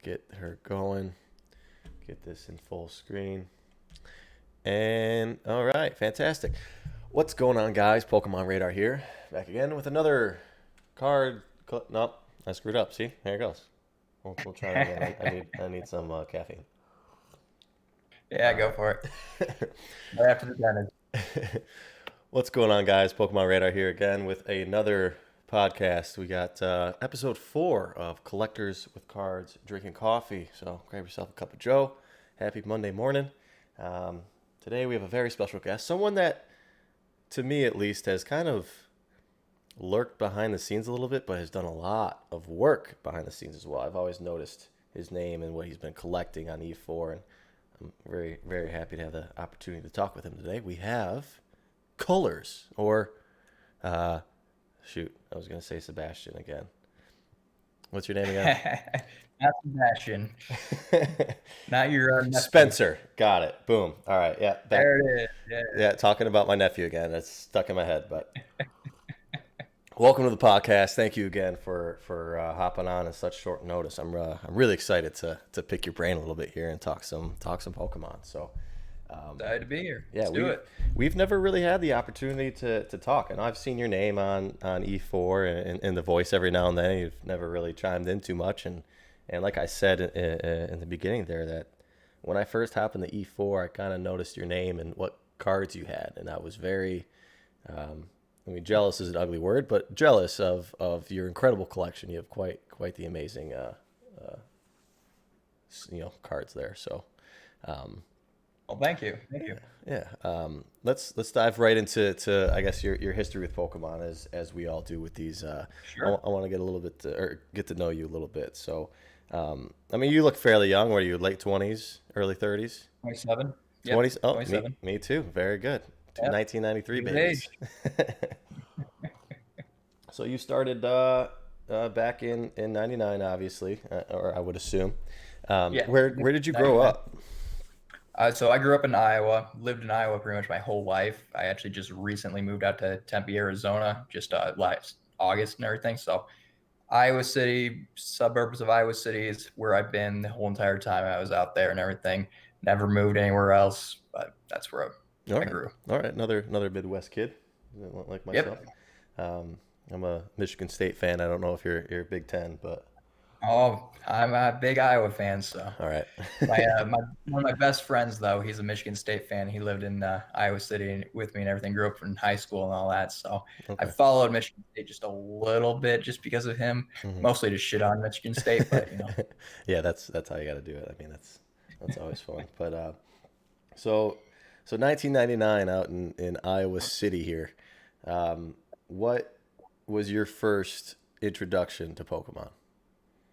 get her going. Get this in full screen. And all right, fantastic. What's going on, guys? PokemonRadar here, back again with another card. Nope, I screwed up. See, there it goes. We'll try that again. I need some caffeine. Yeah, go for it. Right after the dentist. What's going on, guys? PokemonRadar here again with another podcast. We got episode 4 of Collectors with Cards Drinking Coffee. So grab yourself a cup of Joe. Happy Monday morning. Today we have a very special guest, someone that, to me at least, has kind of lurked behind the scenes a little bit, but has done a lot of work behind the scenes as well. I've always noticed his name and what he's been collecting on E4, and I'm very, very happy to have the opportunity to talk with him today. We have Cullers, or shoot, I was going to say Sebastian again. What's your name again? Not Sebastian. Not your nephew. Spencer. Got it. Boom. All right. Yeah. There it is. Yeah. Talking about my nephew again. That's stuck in my head. But welcome to the podcast. Thank you again for hopping on at such short notice. I'm really excited to pick your brain a little bit here and talk some Pokemon. So. Excited to be here. Yeah, Let's do it. We've never really had the opportunity to talk. And I've seen your name on E4 and the voice every now and then. You've never really chimed in too much. And like I said in the beginning there, that when I first hopped into E4, I kind of noticed your name and what cards you had. And I was very, jealous is an ugly word, but jealous of your incredible collection. You have quite the amazing, cards there. So, Well, thank you. yeah. Let's dive right into I guess your history with Pokemon as we all do with these. Sure. I want to get a little bit or get to know you a little bit. So, you look fairly young. What are you, late 20s, early 30s? 27. Yep. 20s. Oh, 27. me too. Very good. Yep. 1993 Good babies. age. So you started back in '99, obviously, or I would assume. Yeah. Where did you grow 99. up? So I grew up in Iowa, lived in Iowa pretty much my whole life. I actually just recently moved out to Tempe, Arizona, just last August and everything. So Iowa City, suburbs of Iowa City is where I've been the whole entire time I was out there and everything. Never moved anywhere else, but that's where I grew. All right. Another Midwest kid, like myself. Yep. I'm a Michigan State fan. I don't know if you're Big Ten, but Oh, I'm a big Iowa fan. So all right. one of my best friends, though, he's a Michigan State fan. He lived in Iowa City with me and everything. Grew up in high school and all that. So I Okay. followed Michigan State just a little bit, just because of him. Mhm. Mostly to shit on Michigan State, but Yeah, that's how you got to do it. I mean, that's always fun. But so 1999 out in Iowa City here. What was your first introduction to Pokemon?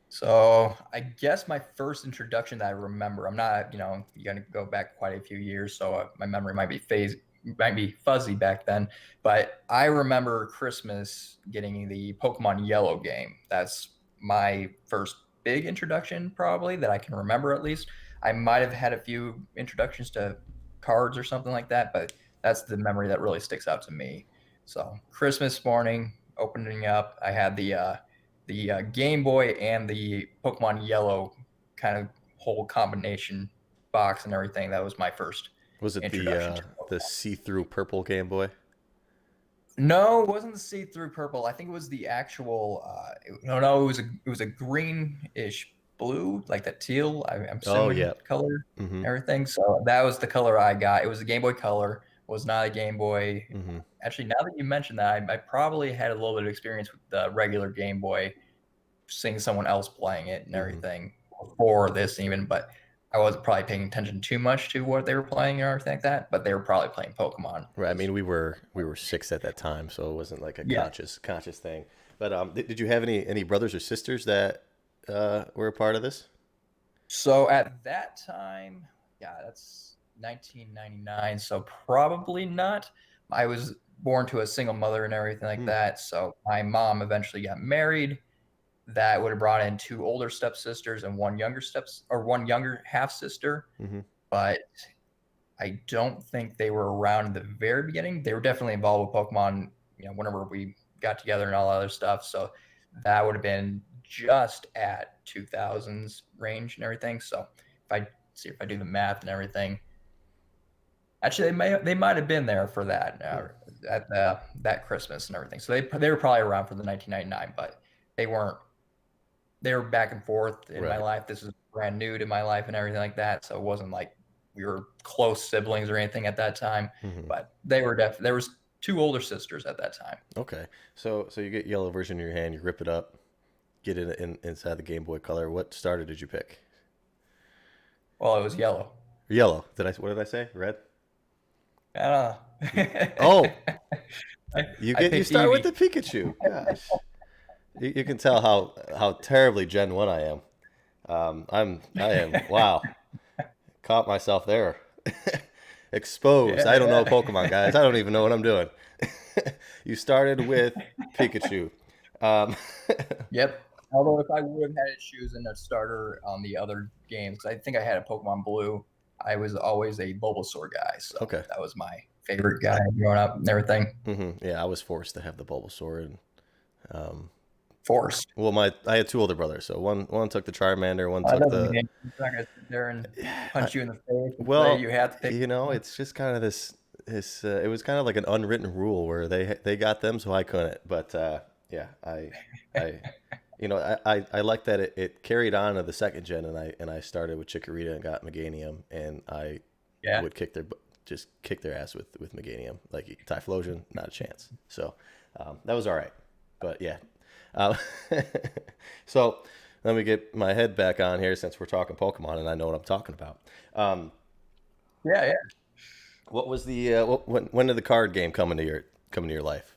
So I guess my first introduction that I remember, I'm not, going to go back quite a few years, so my memory might be fuzzy back then. But I remember Christmas getting the Pokemon Yellow game. That's my first big introduction, probably that I can remember at least. I might have had a few introductions to cards or something like that, but that's the memory that really sticks out to me. So Christmas morning, opening up, I had the Game Boy and the Pokemon Yellow kind of whole combination box and everything. That was my first Was it introduction to the Pokemon. see-through purple Game Boy? No, it wasn't the see-through purple. I think it was the actual. No, it was a greenish blue, like that teal. I'm Oh assuming yeah. color, Mm-hmm. everything. So that was the color I got. It was a Game Boy Color. Was not a Game Boy. Mm-hmm. Actually, now that you mentioned that, I probably had a little bit of experience with the regular Game Boy, seeing someone else playing it and Mm-hmm. everything before this even, but I wasn't probably paying attention too much to what they were playing or everything like that. But they were probably playing Pokemon. Right. I mean, we were 6 at that time, so it wasn't like a Yeah. conscious thing. But did you have any brothers or sisters that were a part of this? So at that time, yeah, that's 1999. So probably not. I was born to a single mother and everything like Hmm. that. So my mom eventually got married. That would have brought in two older stepsisters and one younger half sister. Mm-hmm. But I don't think they were around in the very beginning. They were definitely involved with Pokemon, whenever we got together and all that other stuff. So that would have been just at 2000s range and everything. So if I do the math and everything, actually they might have been there for that at that Christmas and everything. So they were probably around for the 1999, but they weren't. They were back and forth in my Right. life. This is brand new to my life and everything like that. So it wasn't like we were close siblings or anything at that time. Hmm. But there was two older sisters at that time. Okay. So you get yellow version in your hand, you rip it up, get it inside the Game Boy Color. What starter did you pick? Well, it was yellow. Yellow. What did I say? Red? I don't know. Oh, I you picked start with Eevee. the Pikachu. Gosh. You can tell how terribly Gen 1 I am. I am wow. Caught myself there. Exposed. I don't know Yeah. Pokemon, guys. I don't even know what I'm doing. You started with Pikachu. Um, Yep. Although if I would have had to choose in a starter on the other games, 'cause I think I had a Pokemon Blue, I was always a Bulbasaur guy. So okay. that was my favorite guy growing up and everything. Yeah, I was forced to have the Bulbasaur, and um, Forced. well, I had two older brothers, so one took the Charmander, one That took doesn't the. mean I'm not gonna sit there and I, punch you in the face and say well, you have to pick one. it's just kind of this. It was kind of like an unwritten rule where they got them, so I couldn't. But yeah, I I like that it carried on to the second gen, and I started with Chikorita and got Meganium, and I Yeah. would just kick their ass with Meganium, like Typhlosion, not a chance. So that was all right, but yeah. Uh, so let me get my head back on here since we're talking Pokemon and I know what I'm talking about. Um, Yeah, yeah. what was the when did the card game come into your life?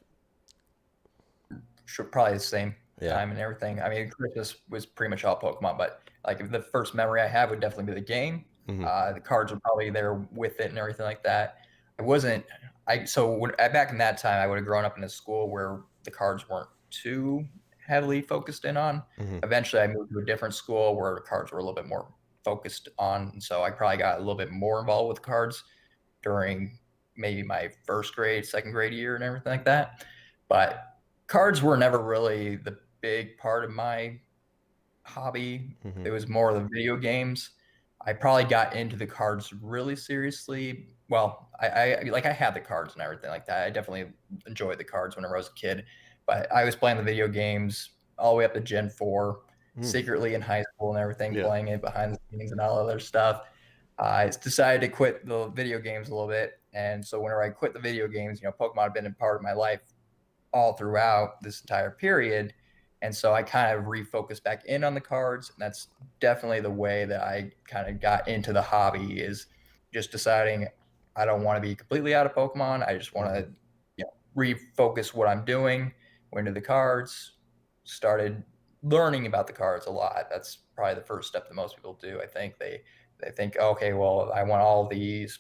Sure, probably the same Yeah. time and everything. I mean, Christmas was pretty much all Pokemon, but like the first memory I have would definitely be the game. Hmm. The cards were probably there with it and everything like that. I wasn't. I so when, back in that time, I would have grown up in a school where the cards weren't too heavily focused in on. Hmm. Eventually, I moved to a different school where the cards were a little bit more focused on, and so I probably got a little bit more involved with cards during maybe my first grade, second grade year, and everything like that. But cards were never really the big part of my hobby. Hmm. It was more of the video games. I probably got into the cards really seriously. Well, I had the cards and everything like that. I definitely enjoyed the cards whenever I was a kid, but I was playing the video games all the way up to Gen 4, Mm. secretly in high school and everything, Yeah. playing it behind the scenes and all other stuff. I decided to quit the video games a little bit. And so whenever I quit the video games, Pokemon had been a part of my life all throughout this entire period. And so I kind of refocused back in on the cards. And that's definitely the way that I kind of got into the hobby is just deciding I don't want to be completely out of Pokemon. I just want Hmm. to refocus what I'm doing, went into the cards, started learning about the cards a lot. That's probably the first step that most people do. I think they think, okay, well, I want all these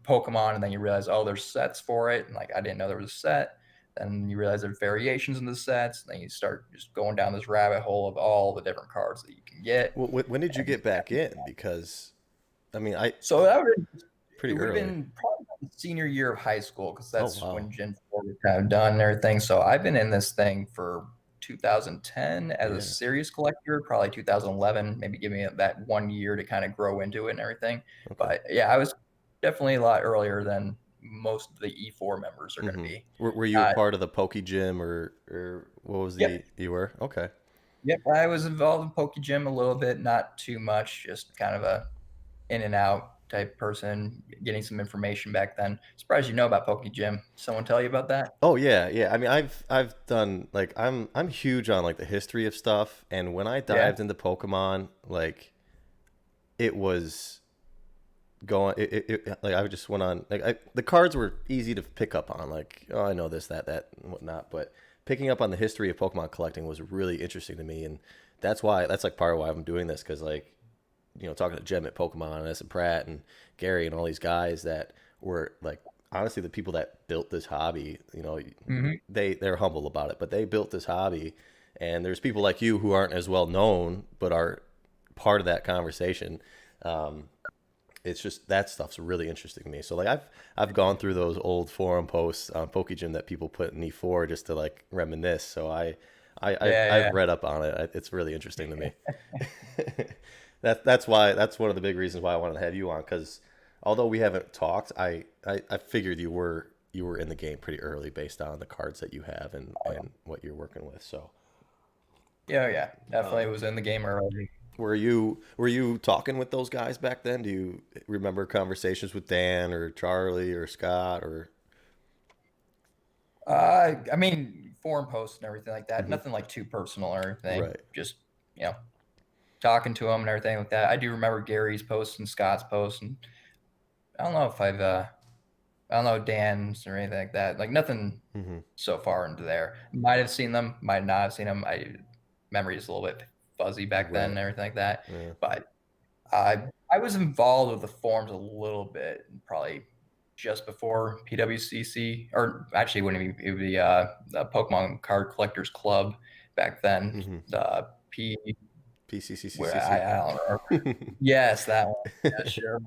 Pokemon, and then you realize, oh, there's sets for it, and like I didn't know there was a set. Then you realize there's variations in the sets, and then you start just going down this rabbit hole of all the different cards that you can get. Well, when did you And get back in? Because I mean, I so it pretty would have early. been probably the senior year of high school because Oh that's wow. when Gen 4 was kind of done and everything. So I've been in this thing for 2010 as a Yeah. serious collector, probably 2011, maybe give me that 1 year to kind of grow into it and everything. Okay. But yeah, I was definitely a lot earlier than most of the E4 members are going to Hmm. be. Were you a Uh, part of the Poke Gym or what was yep, you were? Okay. yep. I was involved in Poke Gym a little bit, not too much, just kind of a in and out type person, getting some information back then. Surprised you know about Poke Gym. Someone tell you about that? Oh yeah, yeah. I mean, I've done like I'm huge on like the history of stuff, and when I Yeah. dived into Pokemon, like it was going like I just went on like the cards were easy to pick up on, like, oh, I know this, that and whatnot, but picking up on the history of Pokemon collecting was really interesting to me, and that's like part of why I'm doing this, because like, talking to Jem at Pokemon and S and Pratt and Gary and all these guys that were like honestly the people that built this hobby, Hmm. they're humble about it, but they built this hobby, and there's people like you who aren't as well known but are part of that conversation. um, it's just that stuff's really interesting to me. So like I've gone through those old forum posts on PokeGym that people put in E4 just to like reminisce. So I've Yeah, read up on it. It's really interesting to me. That's one of the big reasons why I wanted to have you on, because although we haven't talked, I figured you were in the game pretty early based on the cards that you have yeah. and what you're working with. So Yeah, yeah, definitely was in the game early. were you talking with those guys back then? Do you remember conversations with Dan or Charlie or Scott or? I mean, forum posts and everything like that. Mhm. Nothing like too personal or anything. Right. Just you know, talking to him and everything like that. I do remember Gary's posts and Scott's posts, and I don't know if I don't know Dan's or anything like that. Like nothing Hmm. so far into there. Might have seen them, might not have seen them. I memory is a little bit fuzzy back then Right. and everything like that. Yeah. But I was involved with the forums a little bit, probably just before PWCC, or actually, it would be the Pokemon Card Collectors Club back then. Hmm. The P, where PCCCCC. I don't remember. Yes, that one. Yeah, sure.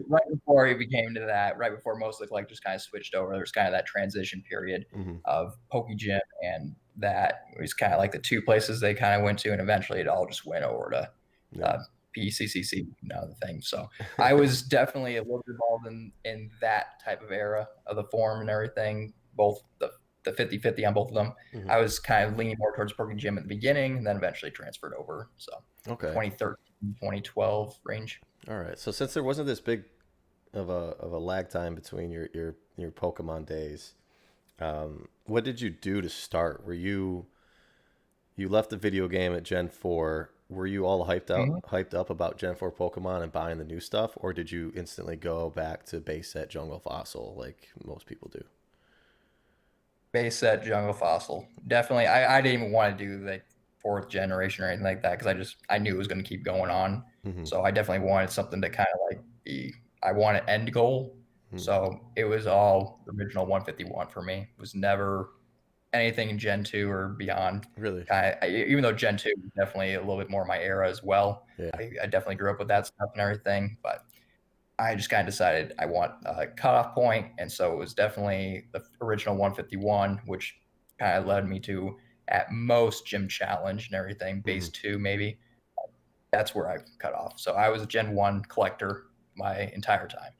Right before it became to that, right before most of the collectors kind of switched over, there was kind of that transition period Hmm. of Pokegym, and that was kind of like the two places they kind of went to, and eventually it all just went over to Yeah. uh, PCCC, the thing. So I was definitely a little bit involved in that type of era of the forum and everything, both the 50-50 on both of them. Hmm. I was kind of leaning more towards Pokegym at the beginning, and then eventually transferred over. So Okay. 2013, 2012 range. All right. So since there wasn't this big of a lag time between your Pokemon days, what did you do to start? You left the video game at Gen 4. Were you all Mhm. hyped up about Gen 4 Pokemon and buying the new stuff, or did you instantly go back to base set Jungle Fossil like most people do? Base set Jungle Fossil. Definitely. I didn't even want to do like fourth generation or anything like that because I knew it was going to keep going on. Hmm. So I definitely wanted something to kind of like be. I want an end goal. Hmm. So it was all the original 151 for me. It was never anything in Gen 2 or beyond. Really? Even though Gen 2 was definitely a little bit more my era as well. Yeah. I definitely grew up with that stuff and everything, but I just kind of decided I want a cutoff point, and so it was definitely the original 151, which kind of led me to at most gym challenge and everything, Hmm. base two maybe. That's where I cut off. So I was a Gen 1 collector my entire time.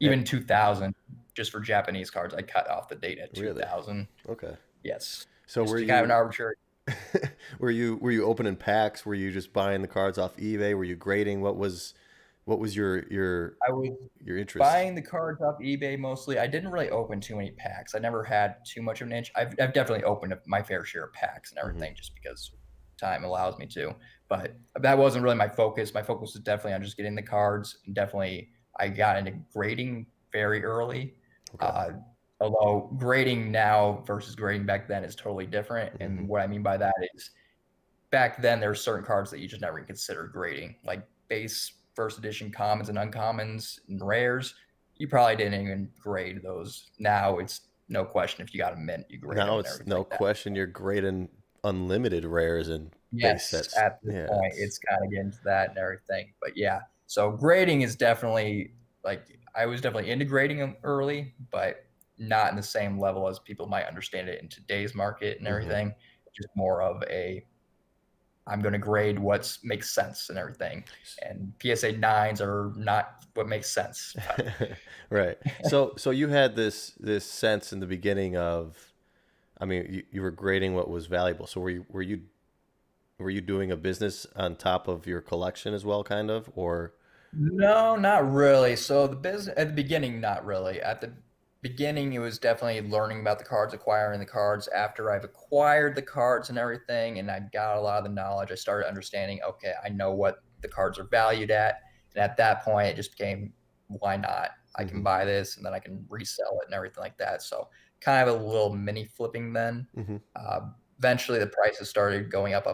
Eh, Even 2000, just for Japanese cards, I cut off the date at really? 2000. Okay. Yes, So just to kind of an arbitrary. were you opening packs? Were you just buying the cards off eBay? Were you grading? What was I was your interest? buying the cards off eBay mostly. I didn't really open too many packs. I never had too much of an itch. I've definitely opened up my fair share of packs and Hmm. everything just because time allows me to. But that wasn't really my focus. My focus was definitely on just getting the cards. And definitely, I got into grading very early. Okay. Uh, Although grading now versus grading back then is totally different. Hmm. And what I mean by that is back then there were certain cards that you just never even considered grading, like base first edition commons and uncommons and rares. You probably didn't even grade those. Now it's no question if you got a mint, you grade Now them and it's everything no like that. question you're grading unlimited rares and base Yes, sets. at this Yeah, point, it's it's kind of getting to that and everything. But yeah, so grading is definitely like I was definitely into grading them early, but not in the same level as people might understand it in today's market and hmm. everything. Just more of a I'm going to grade what makes sense and everything. And PSA nines are not what makes sense. But Right. So you had this sense in the beginning of, I mean, you were grading what was valuable. So were you doing a business on top of your collection as well, kind of, or? no, not really. So the business at the beginning, not really. At the beginning, it was definitely learning about the cards, acquiring the cards. After I've acquired the cards and everything, and I got a lot of the knowledge, I started understanding. Okay, I know what the cards are valued at, and at that point, it just became, why not? I can Hmm. buy this, and then I can resell it and everything like that. So kind of a little mini flipping then. Hmm. Uh, Eventually the prices started going up,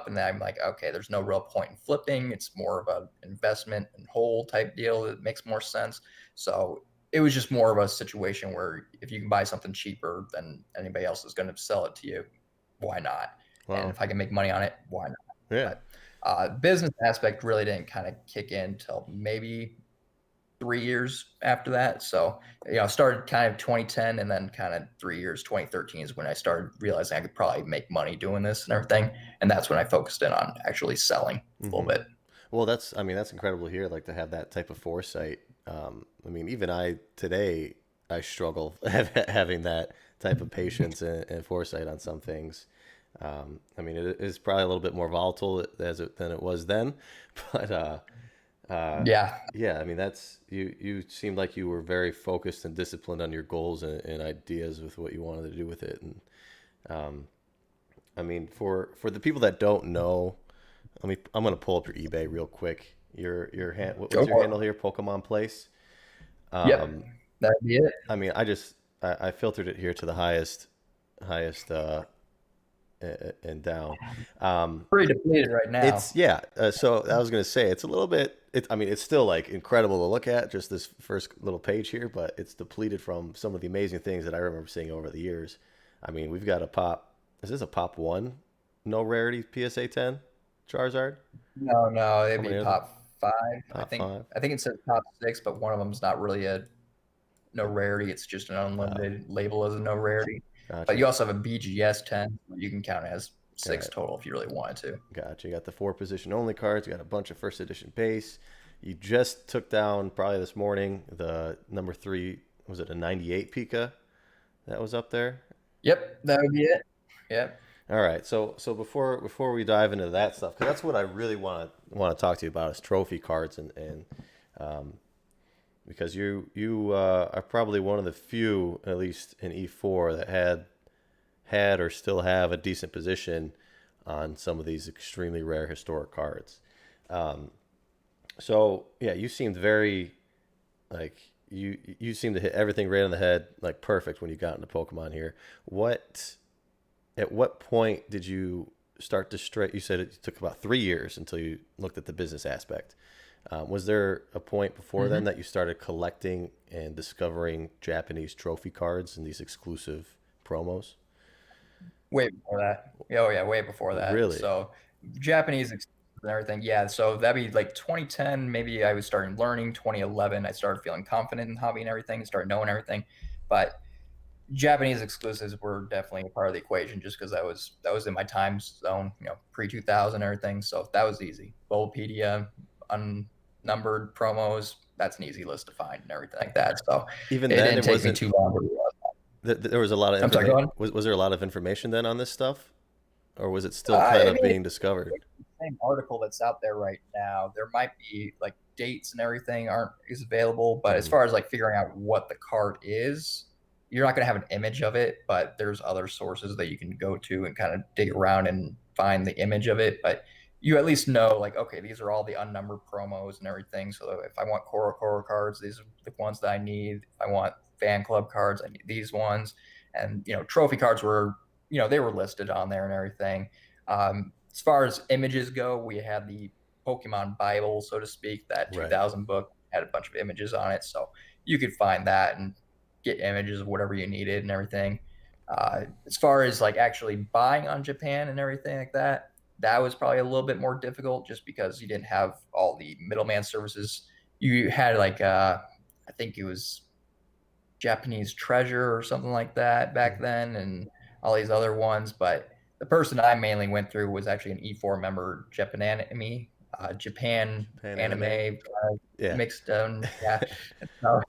and then I'm like, okay, there's no real point in flipping. It's more of an investment and hold type deal that makes more sense. So it was just more of a situation where if you can buy something cheaper than anybody else is going to sell it to you, why not? And Wow. if I can make money on it, why not? Yeah. But business aspect really didn't kind of kick in until maybe 3 years after that. So, started kind of 2010, and then kind of 3 years, 2013 is when I started realizing I could probably make money doing this and everything. And that's when I focused in on actually selling a little Hmm. bit. Well, I mean, that's incredible here, like to have that type of foresight. I mean, even I today, I struggle having that type of patience and foresight on some things. I mean, it is probably a little bit more volatile than it was then, but uh, Yeah. yeah, I mean, you seemed like you were very focused and disciplined on your goals and ideas with what you wanted to do with it. And um, I mean, for the people that don't know, I'm gonna pull up your eBay real quick. What's Go your for handle it. here? Pokemon Place. Yep. Um, That'd be it. I mean, I filtered it here to the highest and down. Um, Pretty depleted right now. it's yeah. So I was gonna say it's a little bit. I mean, it's still like incredible to look at just this first little page here, but it's depleted from some of the amazing things that I remember seeing over the years. I mean, we've got a pop. Is this a pop one? No rarity PSA 10 Charizard. No, no, How it'd be many are there? top five. I Pop think five. I think it says top six, but one of them's not really a no rarity. It's just an Uh, unlimited label as a no rarity. But Gotcha. you also have a BGS 10. You can count it as All six right. total if you really wanted to. Gotcha. You got the four position only cards. You got a bunch of first edition base. You just took down probably this morning the number three. Was it a 98 Pika that was up there? Yep, that would be it. Yep. All right. So before we dive into that stuff, because that's what I really want to talk to you about is trophy cards and um, because you are probably one of the few, at least in E4, that had or still have a decent position on some of these extremely rare historic cards. Um, so yeah, you seemed very like you seemed to hit everything right on the head, like perfect when you got into Pokemon here. What At what point did you start to stray? You said it took about 3 years until you looked at the business aspect. Was there a point before then Hmm. that you started collecting and discovering Japanese trophy cards and these exclusive promos? Way before that. Oh yeah, way before that. Really? So Japanese and everything. Yeah, so that'd be like 2010. Maybe I was starting learning. 2011, I started feeling confident in hobby and everything. Started knowing everything, but Japanese exclusives were definitely a part of the equation just because that was in my time zone, pre 2000 everything. So that was easy. Bulbapedia, unnumbered promos, that's an easy list to find and everything like that. So Even it then, didn't it take me wasn't. too long to realize. There was a lot of I'm sorry, go information. on. Was there a lot of information then on this stuff, or was it still kind I of mean, being discovered? it's the same article that's out there right now. There might be like dates and everything aren't is available, but as Hmm. far as like figuring out what the card is, you're not going to have an image of it, but there's other sources that you can go to and kind of dig around and find the image of it. But you at least know like, okay, these are all the unnumbered promos and everything. So if I want Koro cards, these are the ones that I need. If I want fan club cards, I need these ones. And trophy cards were, they were listed on there and everything. As far as images go, we had the Pokemon Bible, so to speak. That Right. 2000 book had a bunch of images on it, so you could find that and get images of whatever you needed and everything. As far as like actually buying on Japan and everything like that, that was probably a little bit more difficult just because you didn't have all the middleman services. You had like I think it was Japanese Treasure or something like that back Hmm. then, and all these other ones. But the person I mainly went through was actually an E4 member, Japan Pan anime. anime Yeah. mixed. Yeah, so,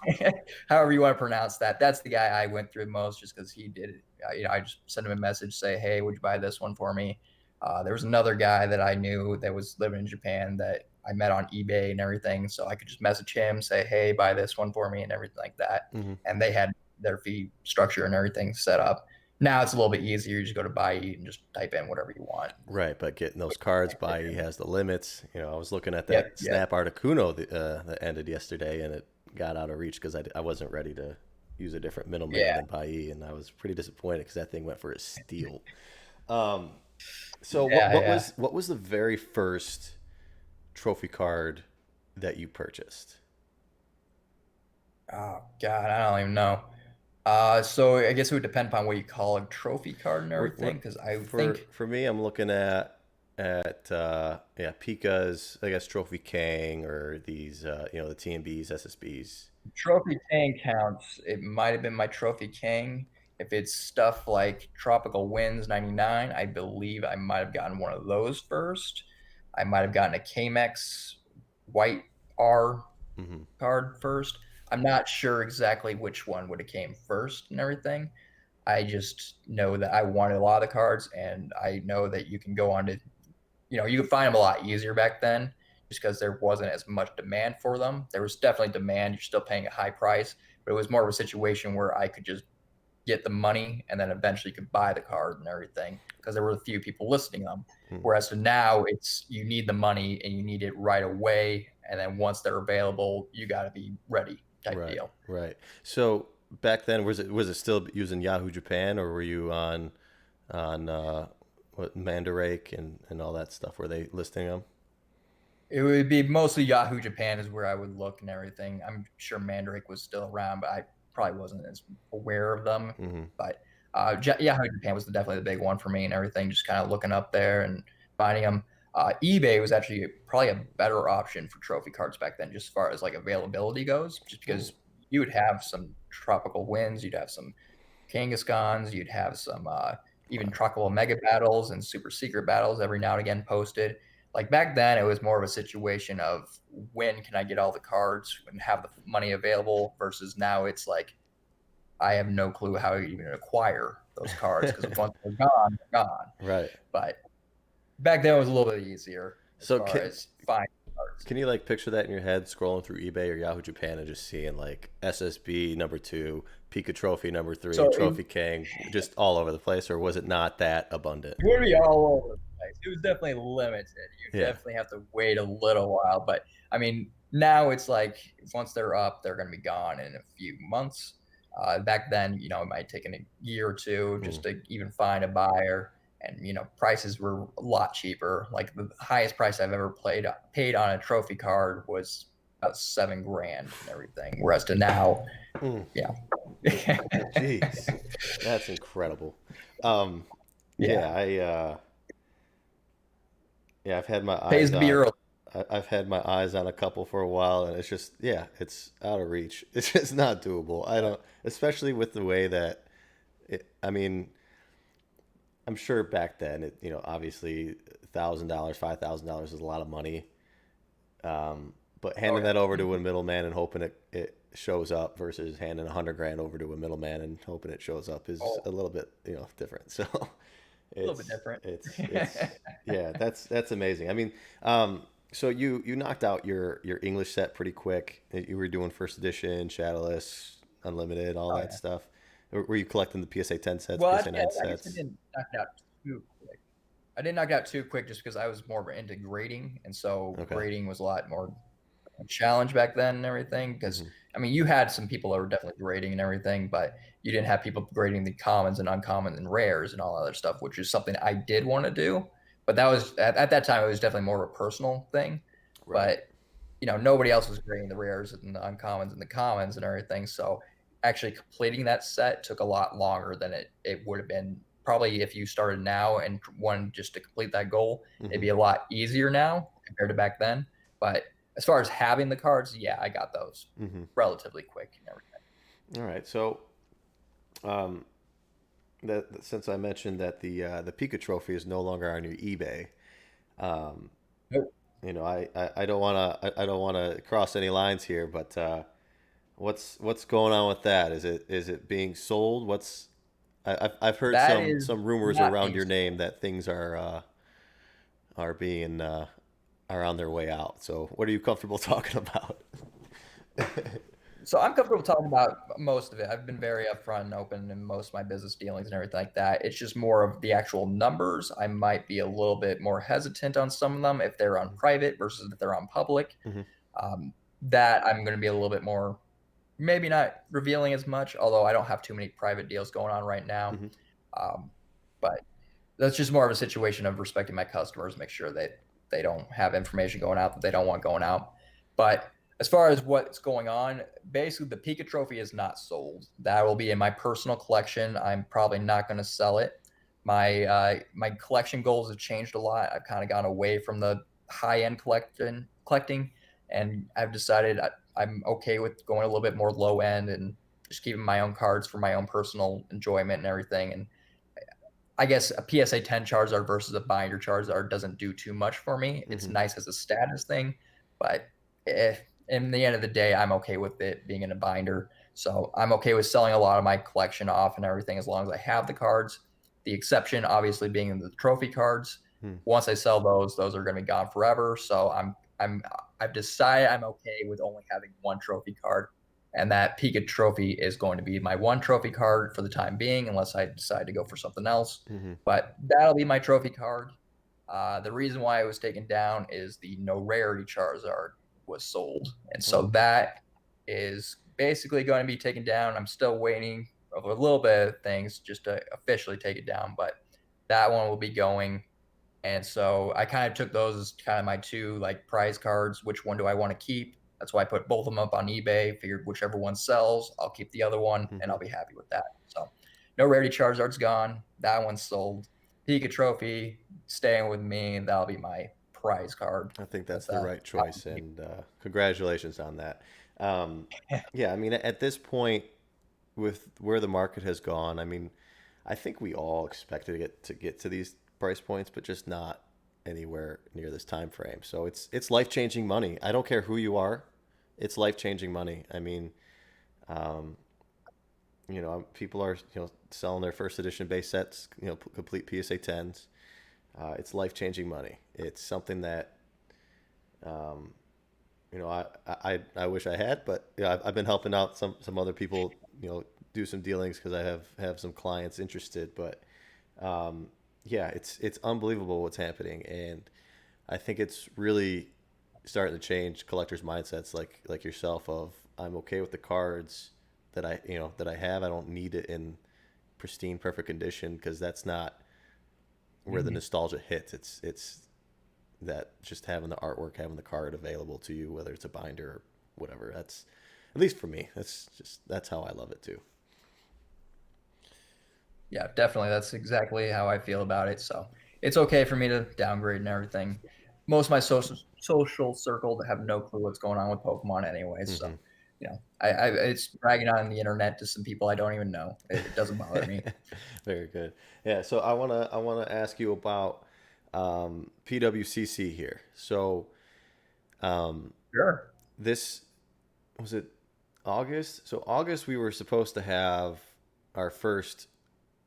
however you want to pronounce that. That's the guy I went through most, just because he did it. I just sent him a message, say, "Hey, would you buy this one for me?" There was another guy that I knew that was living in Japan that I met on eBay and everything, so I could just message him, say, "Hey, buy this one for me," and everything like that. Hmm. And they had their fee structure and everything set up. Now it's a little bit easier. You just go to buy and just type in whatever you want. Right, but getting those cards by he has the limits. I was looking at Yep, that yep, Snap Articuno that ended yesterday, and it got out of reach because I wasn't ready to use a different middleman yeah, than Bai, and I was pretty disappointed because that thing went for a steal. Um, so yeah, yeah. what was the very first trophy card that you purchased? Oh God, I don't even know. So I guess it would depend upon what you call a trophy card and everything. Because I think For me, I'm looking at. at yeah, Pika's, I guess, Trophy King or these the TMBs, SSBs. Trophy King counts. It might have been my Trophy King. If it's stuff like Tropical Winds 99, I believe I might have gotten one of those first. I might have gotten a Kmex White R Hmm. card first. I'm not sure exactly which one would have came first and everything. I just know that I wanted a lot of the cards, and I know that you can go on to, you could find them a lot easier back then just because there wasn't as much demand for them. There was definitely demand. You're still paying a high price, but it was more of a situation where I could just get the money and then eventually could buy the card and everything because there were a few people listing them. Whereas to now, it's you need the money and you need it right away, and then once they're available, you got to be ready type Right, deal. right. So back then, was it still using Yahoo Japan, or were you on what Mandarake and all that stuff? Were they listing them? It would be mostly Yahoo Japan is where I would look and everything. I'm sure Mandrake was still around, but I probably wasn't as aware of them. Hmm. But Yahoo Japan was definitely the big one for me and everything. Just kind of looking up there and finding them. eBay was actually probably a better option for trophy cards back then, just as far as like availability goes. Just Mm. because you would have some tropical winds, you'd have some Kangaskhans, you'd have some even Wow. truckable mega battles and super secret battles every now and again posted. Like back then, it was more of a situation of when can I get all the cards and have the money available versus now it's like I have no clue how you even acquire those cards because once they're gone. Right. But back then it was a little bit easier as So far as finding cards. can you like picture that in your head, scrolling through eBay or Yahoo Japan and just seeing like SSB number two, Pika Trophy number three, So it, Trophy King, just all over the place, or was it not that abundant? It would be all over the place. It was definitely limited. You Yeah. definitely have to wait a little while. But I mean, now it's like once they're up, they're going to be gone in a few months. Back then, it might take a year or two Mm. just to even find a buyer. And prices were a lot cheaper. Like the highest price I've ever paid on a trophy card was about 7 grand and everything. Whereas to now, Mm. yeah, Jeez, that's incredible. Um, yeah, yeah, yeah, I've had my pays eyes to be on. early. I've had my eyes on a couple for a while, and it's just, yeah, it's out of reach. It's just not doable. I don't, especially with the way that I mean, I'm sure back then, obviously, $1,000, $5,000 is a lot of money. But Oh handing that over yeah. to a middleman and hoping it shows up versus handing 100 grand over to a middleman and hoping it shows up is Oh, a little bit, different. So a little bit different. it's yeah, that's amazing. I mean, so you knocked out your English set pretty quick. You were doing first edition, Shadowless, Unlimited, all Oh that yeah. stuff. Were you collecting the PSA 10 sets, Well, PSA 9 I guess I sets? didn't knock it out too quick. I didn't knock it out too quick just because I was more into grading, and so Okay. grading was a lot more a challenge back then and everything. Because Hmm. I mean, you had some people that were definitely grading and everything, but you didn't have people grading the commons and uncommons and rares and all other stuff, which is something I did want to do. But that was at that time it was definitely more of a personal thing. Right. But nobody else was grading the rares and the uncommons and the commons and everything. So actually completing that set took a lot longer than it would have been probably if you started now and wanted just to complete that goal. It'd Hmm. be a lot easier now compared to back then. But as far as having the cards, yeah, I got those Hmm. relatively quick and everything. All right. So, um, since I mentioned that the Pika Trophy is no longer on your eBay, um, Nope. I don't want to I don't want to cross any lines here, but what's going on with that? Is it being sold? I've heard That some is some rumors not around being your name sold. that things are being are on their way out. So what are you comfortable talking about? So I'm comfortable talking about most of it. I've been very upfront and open in most of my business dealings and everything like that. It's just more of the actual numbers. I might be a little bit more hesitant on some of them if they're on private versus if they're on public. Hmm. Um, that I'm going to be a little bit more, maybe not revealing as much, although I don't have too many private deals going on right now. Hmm. Um, but that's just more of a situation of respecting my customers, make sure that they don't have information going out that they don't want going out. But as far as what's going on, basically the Pika Trophy is not sold. That will be in my personal collection. I'm probably not going to sell it. My collection goals have changed a lot. I've kind of gone away from the high end collecting, and I've decided I'm okay with going a little bit more low end and just keeping my own cards for my own personal enjoyment and everything. And I guess a PSA 10 Charizard versus a binder Charizard doesn't do too much for me. It's Mm-hmm. nice as a status thing, but if in the end of the day, I'm okay with it being in a binder. So I'm okay with selling a lot of my collection off and everything as long as I have the cards. The exception, obviously, being the trophy cards. Hmm. Once I sell those are going to be gone forever. So I've decided I'm okay with only having one trophy card, and that Pika trophy is going to be my one trophy card for the time being, unless I decide to go for something else. Mm-hmm. But that'll be my trophy card. The reason why it was taken down is the no rarity Charizard was sold, and so Oh. that is basically going to be taken down. I'm still waiting for a little bit of things just to officially take it down, but that one will be going. And so I kind of took those as kind of my two like prize cards. Which one do I want to keep? That's why I put both of them up on eBay. Figured whichever one sells, I'll keep the other one, and Mm-hmm. I'll be happy with that. So, no rarity Charizard's gone. That one's sold. Pika Trophy staying with me. That'll be my prize card. I think With that's the right choice, and congratulations on that. Um, yeah, I mean, at this point, with where the market has gone, I mean, I think we all expected to get to these price points, but just not anywhere near this time frame. So it's life changing money. I don't care who you are, it's life changing money. I mean, um, people are selling their first edition base sets, complete PSA tens. It's life changing money. It's something that um, I wish I had, but I've been helping out some other people, do some dealings because I have some clients interested. But um, yeah, it's unbelievable what's happening, and I think it's really starting to change collectors' mindsets, like yourself. Of I'm okay with the cards that I have. I don't need it in pristine, perfect condition because that's not where the Mhm. nostalgia hits. It's that just having the artwork, having the card available to you, whether it's a binder or whatever. That's at least for me. That's how I love it too. Yeah, definitely. That's exactly how I feel about it. So it's okay for me to downgrade and everything. Most of my social circle have no clue what's going on with Pokemon anyway. So, Hmm. it's bragging on the internet to some people I don't even know. It doesn't bother me. Very good. Yeah. So I wanna ask you about PWCC here. So um, Sure. this was it August. So August we were supposed to have our first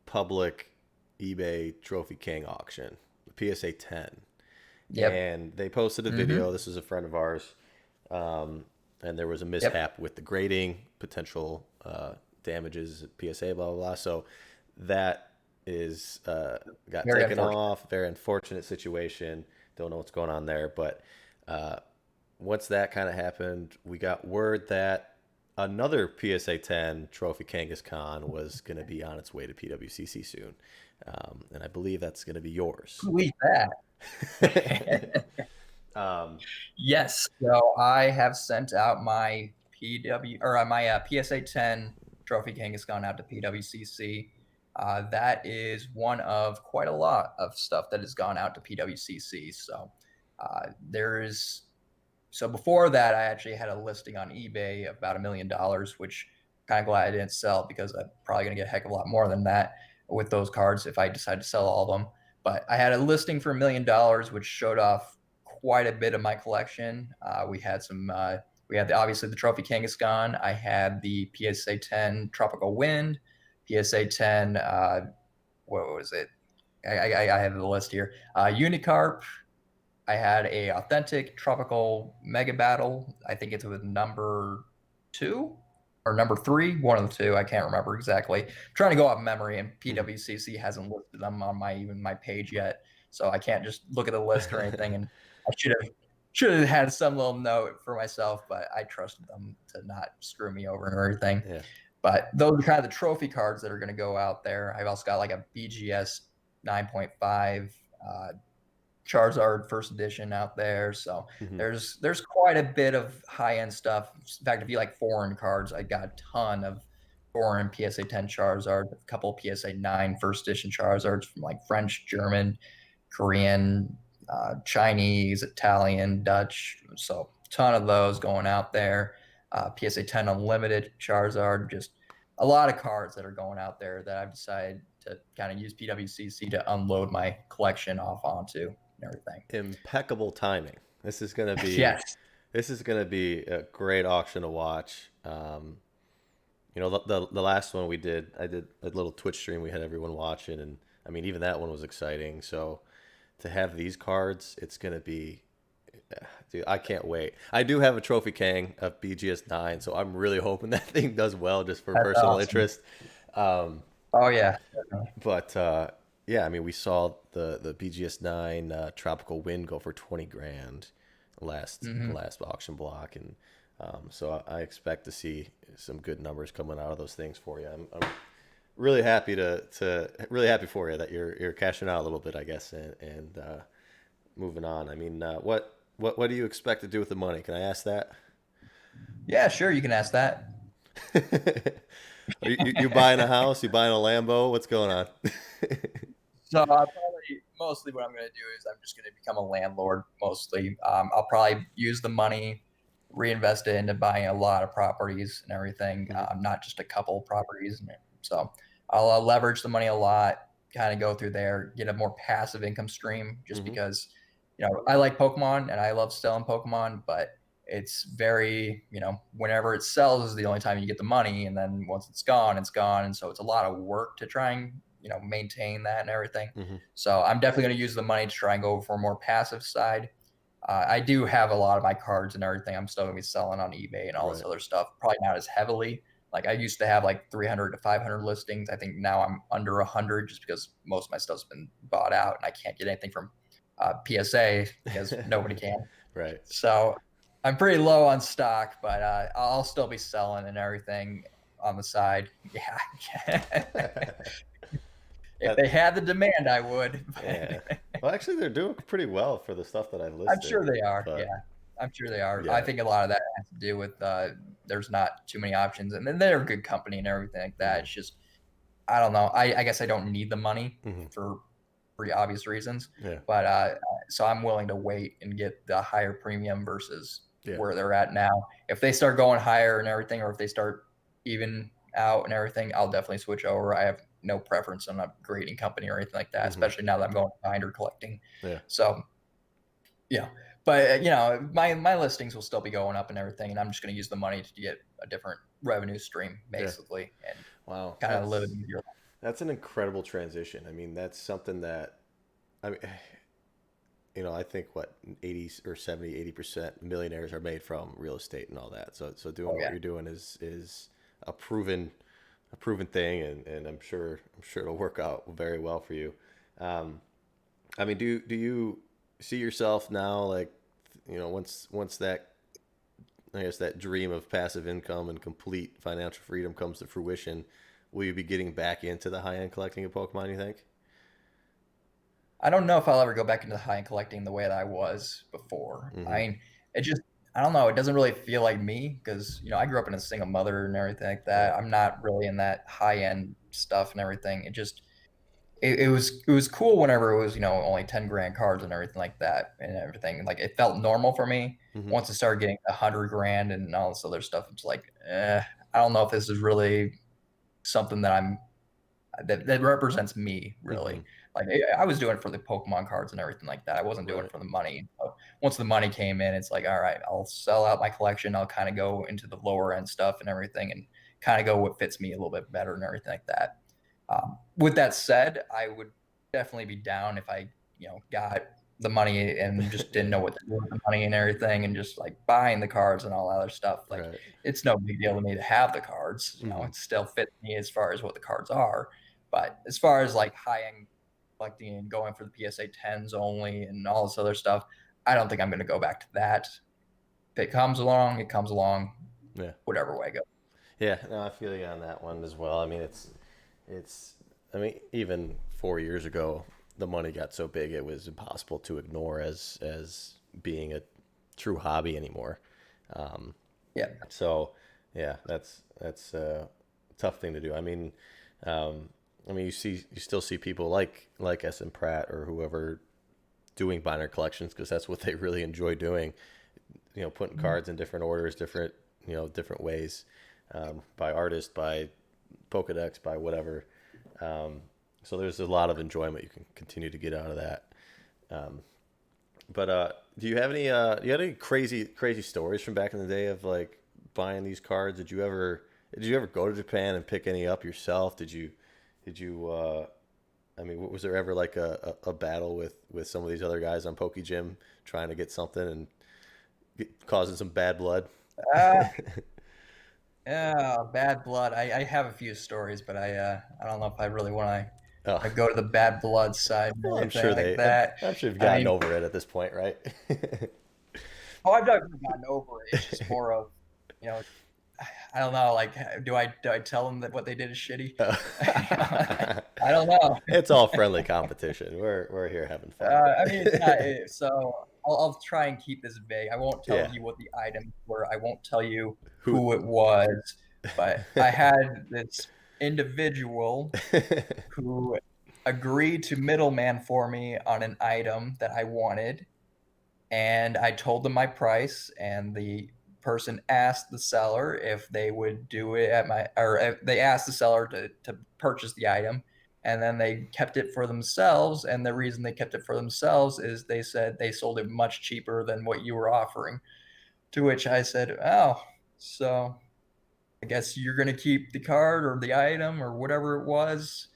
public eBay Trophy King auction, the PSA 10, Yep. and they posted a Mm-hmm. video. This is a friend of ours, um, and there was a Yep. mishap with the grading, potential damages, PSA, blah blah blah. So that is got Very taken unfortunate. off. Very unfortunate situation. Don't know what's going on there, but uh, once that kind of happened, we got word that another PSA 10 Trophy Kangaskhan was going to be on its way to PWCC soon, and I believe that's going to be yours. Who eat that? um, Yes. So I have sent out my PW or my PSA 10 Trophy King has gone out to PWCC. That is one of quite a lot of stuff that has gone out to PWCC. So there is. So before that, I actually had a listing on eBay of about $1 million, which kind of glad I didn't sell because I'm probably going to get a heck of a lot more than that with those cards if I decide to sell all of them. But I had a listing for $1 million, which showed off quite a bit of my collection. We had some. We had obviously the Trophy Kangaskhan. I had the PSA 10 Tropical Wind, PSA 10. What was it? I have the list here. Unicarp. I had a authentic tropical mega battle. I think it's with number two or number three, one of the two. I can't remember exactly. I'm trying to go off memory, and mhm. PWCC hasn't listed them on my page yet, so I can't just look at the list or anything. And I should have had some little note for myself, but I trusted them to not screw me over and everything. Yeah. But those are kind of the trophy cards that are going to go out there. I've also got like a BGS 9.5 Charizard first edition out there. So Hmm. there's quite a bit of high end stuff. In fact, if you like foreign cards, I got a ton of foreign PSA 10 Charizard, a couple of PSA 9 first edition Charizards from like French, German, Korean, Chinese, Italian, Dutch. So a ton of those going out there. PSA 10 Unlimited Charizard, just a lot of cards that are going out there that I've decided to kind of use PWCC to unload my collection off onto and everything. Impeccable timing. This is gonna be Yes. this is gonna be a great auction to watch. The last one we did, I did a little Twitch stream. We had everyone watching, and I mean, even that one was exciting. So to have these cards, it's gonna be, dude, I can't wait. I do have a Trophy Kang of BGS 9, so I'm really hoping that thing does well, just for That's personal awesome. interest. Um, Oh yeah. but yeah, I mean, we saw the BGS 9 Tropical Wind go for 20 grand Hmm. last auction block, and so I expect to see some good numbers coming out of those things for you. I'm really happy to really happy for you that you're cashing out a little bit, I guess, and moving on. I mean, what do you expect to do with the money? Can I ask that? Yeah, sure. You can ask that. Are you buying a house? You buying a Lambo? What's going on? So probably mostly what I'm going to do is I'm just going to become a landlord mostly. I'll probably use the money, reinvest it into buying a lot of properties and everything, Hmm. not just a couple properties. So I'll leverage the money a lot, kind of go through there, get a more passive income stream just Hmm. because, I like Pokemon and I love selling Pokemon, but it's very, whenever it sells is the only time you get the money. And then once it's gone, it's gone. And so it's a lot of work to try and, maintain that and everything. Hmm. So I'm definitely going to use the money to try and go for a more passive side. I do have a lot of my cards and everything. I'm still going to be selling on eBay and all this Right. other stuff. Probably not as heavily. Like I used to have like 300 to 500 listings. I think now I'm under 100 just because most of my stuff's been bought out and I can't get anything from PSA because nobody can. Right. So I'm pretty low on stock, but I'll still be selling and everything on the side. Yeah. If That they had the demand, I would. Yeah. Well, actually, they're doing pretty well for the stuff that I've I'm listed. sure they are. But Yeah, I'm sure they are. I yeah. think a lot of that has to do with there's not too many options, and then they're a good company and everything like that. Hmm. It's just I don't know. I guess I don't need the money Hmm. for pretty obvious reasons, Yeah. but so I'm willing to wait and get the higher premium versus Yeah. where they're at now. If they start going higher and everything, or if they start even out and everything, I'll definitely switch over. I have no preference on a grading company or anything like that, Hmm. especially now that I'm going binder collecting. Yeah. So yeah, but my listings will still be going up and everything, and I'm just going to use the money to get a different revenue stream Yeah. basically, and Wow. kind of live an easier life. That's an incredible transition. I mean, that's something that I mean, I think what 80 or 70, 80% millionaires are made from real estate and all that. So doing Oh what yeah. you're doing is a proven thing, and I'm sure it'll work out very well for you. Um, I mean, do you see yourself now, like, once that, I guess, that dream of passive income and complete financial freedom comes to fruition, will you be getting back into the high end collecting of Pokemon, you think? I don't know if I'll ever go back into the high end collecting the way that I was before. I Mm-hmm. mean, it just I don't know. It doesn't really feel like me because I grew up in a single mother and everything like Right. that. I'm not really in that high end stuff and everything. It was cool whenever it was only 10 grand cards and everything like that and everything. Like it felt normal for me. Mm-hmm. Once it started getting 100 grand and all this other stuff, it's like, I don't know if this is really something that represents me Mm-hmm. really. Like I was doing it for the Pokemon cards and everything like that. I wasn't doing it Right. for the money. So once the money came in, it's like, all right, I'll sell out my collection. I'll kind of go into the lower end stuff and everything, and kind of go what fits me a little bit better and everything like that. With that said, I would definitely be down if I, got the money and just didn't Yeah. know what to do with the money and everything, and just like buying the cards and all that other stuff. Like Right. it's no big deal to me to have the cards. Mm-hmm. It still fits me as far as what the cards are. But as far as like high end collecting and going for the PSA 10s only and all this other stuff, I don't think I'm going to go back to that. If it comes along, it comes along, Yeah. whatever way it goes. Yeah. No, I feel you on that one as well. I mean, it's. I mean, even 4 years ago, the money got so big it was impossible to ignore as being a true hobby anymore. Um, Yeah. so, yeah, that's tough thing to do. Um, you still see people like S. and Pratt or whoever doing binder collections because that's what they really enjoy doing. Putting cards in different orders, different ways, by artist, by Pokedex, by whatever. So there's a lot of enjoyment you can continue to get out of that. Um, but do you have any crazy stories from back in the day of like buying these cards? Did you ever go to Japan and pick any up yourself? Was there ever like a battle with some of these other guys on Poke Gym trying to get something and causing some bad blood? Uh, yeah, bad blood. I have a few stories, but I don't know if I really want Oh, to go to the bad blood side and well, everything like that. I'm sure you've I gotten mean, over it at this point, right? oh, I've definitely gotten over it. It's just more of, you know, I don't know. Like, do I tell them that what they did is shitty? Uh, I don't know. it's all friendly competition. We're here having fun. I mean, it's not so. I'll try and keep this vague. I won't tell Yeah. you what the items were. I won't tell you Who? who it was. But I had this individual who agreed to middleman for me on an item that I wanted, and I told them my price, and the person asked the seller if they would do it at my, or if they asked the seller to purchase the item, and then they kept it for themselves. And the reason they kept it for themselves is they said they sold it much cheaper than what you were offering. To which I said, "Oh, so I guess you're going to keep the card or the item or whatever it was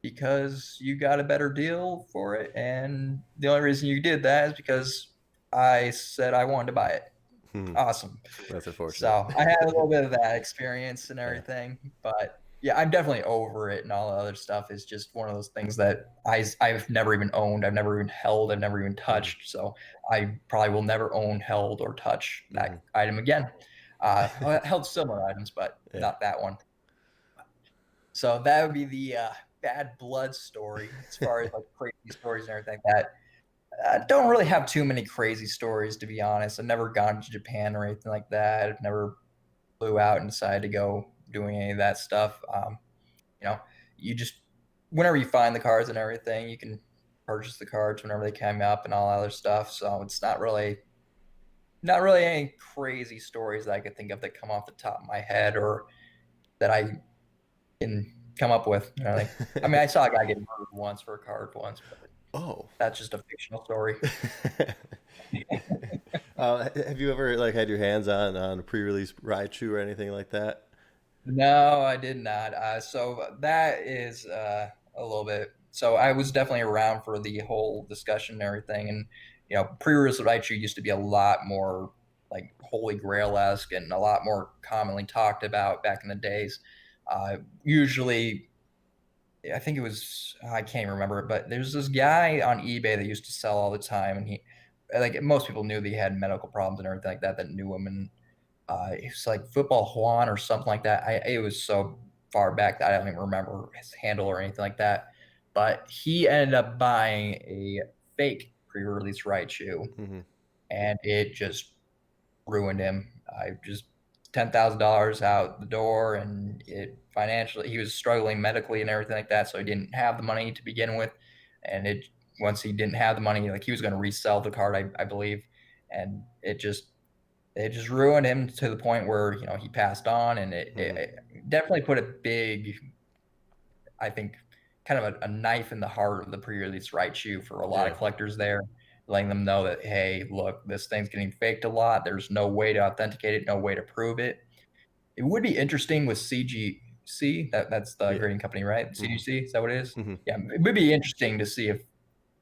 because you got a better deal for it. And the only reason you did that is because I said I wanted to buy it." Hmm, Awesome. that's unfortunate. So I had a little bit of that experience and Yeah. everything, but yeah, I'm definitely over it. And all the other stuff is just one of those things that I've never even owned. I've never even held. I've never even Hmm. touched. So I probably will never own, held, or touch Hmm. that item again. I held similar items, but Yeah. not that one. So that would be the bad blood story as far as like crazy stories and everything like that. I don't really have too many crazy stories, to be honest. I've never gone to Japan or anything like that. I've never flew out and decided to go doing any of that stuff. You know, you just whenever you find the cards and everything, you can purchase the cards whenever they come up and all that other stuff. So it's not really any crazy stories that I could think of that come off the top of my head or that I can come up with. Like, I mean, I saw a guy get murdered once for a card once, but Oh. that's just a fictional story. Have you ever like had your hands on a pre-release Raichu or anything like that? No, I did not. So that is a little bit. So I was definitely around for the whole discussion and everything, and pre-release Raichu used to be a lot more like Holy Grail esque and a lot more commonly talked about back in the days. Usually, I think it was I can't even remember it, but there's this guy on eBay that used to sell all the time, and he like most people knew that he had medical problems and everything like that that knew him, and it was like Football Juan or something like that. It was so far back that I don't even remember his handle or anything like that. But he ended up buying a fake pre-release Raichu, Hmm. and it just ruined him. I just $10,000 out the door, and it financially he was struggling medically and everything like that, so he didn't have the money to begin with, and it once he didn't have the money, like he was going to resell the card, I believe, and it just ruined him to the point where he passed on, and it, Hmm. it, it definitely put a big, I think, kind of a knife in the heart of the pre-release Raichu for a lot Yeah. of collectors there, letting them know that, hey, look, this thing's getting faked a lot. There's no way to authenticate it, no way to prove it. It would be interesting with CGC. That's the Yeah. grading company, right? Hmm. CGC, is that what it is? Hmm. Yeah, it would be interesting to see